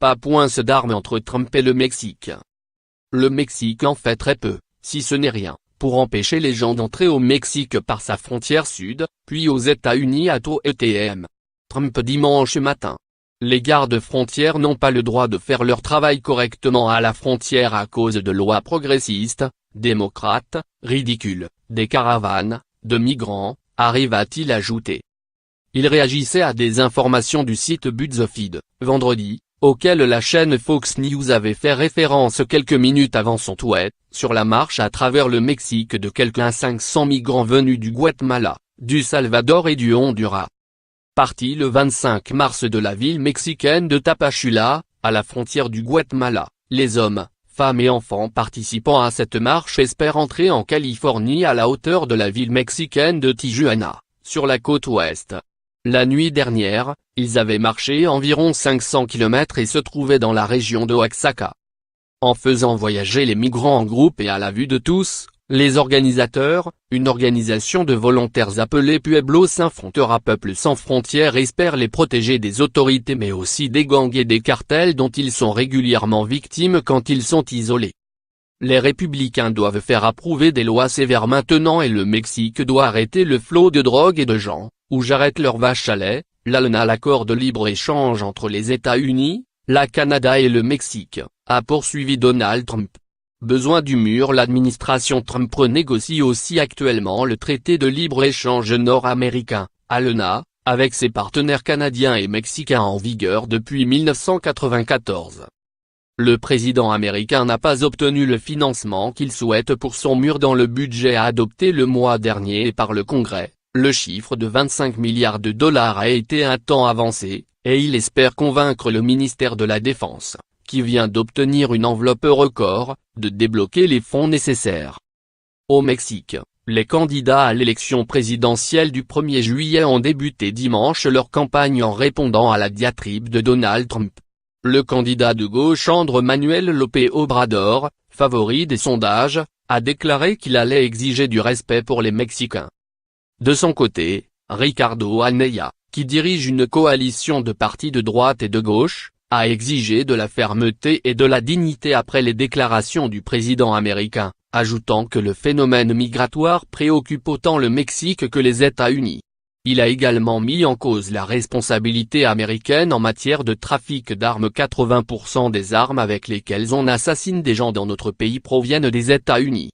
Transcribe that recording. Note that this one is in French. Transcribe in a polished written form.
pas point d'armes entre Trump et le Mexique. Le Mexique en fait très peu, si ce n'est rien, pour empêcher les gens d'entrer au Mexique par sa frontière sud, puis aux États-Unis à TOETM. Trump dimanche matin. Les gardes-frontières n'ont pas le droit de faire leur travail correctement à la frontière à cause de lois progressistes, démocrates, ridicules, des caravanes, de migrants, arriva-t-il ajouter. Il réagissait à des informations du site BuzzFeed, vendredi, auquel la chaîne Fox News avait fait référence quelques minutes avant son tweet, sur la marche à travers le Mexique de quelques 500 migrants venus du Guatemala, du Salvador et du Honduras. Parti le 25 mars de la ville mexicaine de Tapachula, à la frontière du Guatemala, les hommes, femmes et enfants participant à cette marche espèrent entrer en Californie à la hauteur de la ville mexicaine de Tijuana, sur la côte ouest. La nuit dernière, ils avaient marché environ 500 km et se trouvaient dans la région de Oaxaca. En faisant voyager les migrants en groupe et à la vue de tous, les organisateurs, une organisation de volontaires appelée Pueblo Sin Frontera Peuple sans frontières, espèrent les protéger des autorités mais aussi des gangs et des cartels dont ils sont régulièrement victimes quand ils sont isolés. Les républicains doivent faire approuver des lois sévères maintenant et le Mexique doit arrêter le flot de drogue et de gens, ou j'arrête leur vache à lait, l'accord de libre-échange entre les États-Unis, le Canada et le Mexique, a poursuivi Donald Trump. Besoin du mur. L'administration Trump renégocie aussi actuellement le traité de libre-échange nord-américain, ALENA, avec ses partenaires canadiens et mexicains en vigueur depuis 1994. Le président américain n'a pas obtenu le financement qu'il souhaite pour son mur dans le budget adopté le mois dernier par le Congrès. Le chiffre de 25 milliards de dollars a été un temps avancé, et il espère convaincre le ministère de la Défense, qui vient d'obtenir une enveloppe record, de débloquer les fonds nécessaires. Au Mexique, les candidats à l'élection présidentielle du 1er juillet ont débuté dimanche leur campagne en répondant à la diatribe de Donald Trump. Le candidat de gauche Andrés Manuel López Obrador, favori des sondages, a déclaré qu'il allait exiger du respect pour les Mexicains. De son côté, Ricardo Anaya, qui dirige une coalition de partis de droite et de gauche, a exigé de la fermeté et de la dignité après les déclarations du président américain, ajoutant que le phénomène migratoire préoccupe autant le Mexique que les États-Unis. Il a également mis en cause la responsabilité américaine en matière de trafic d'armes. 80% des armes avec lesquelles on assassine des gens dans notre pays proviennent des États-Unis.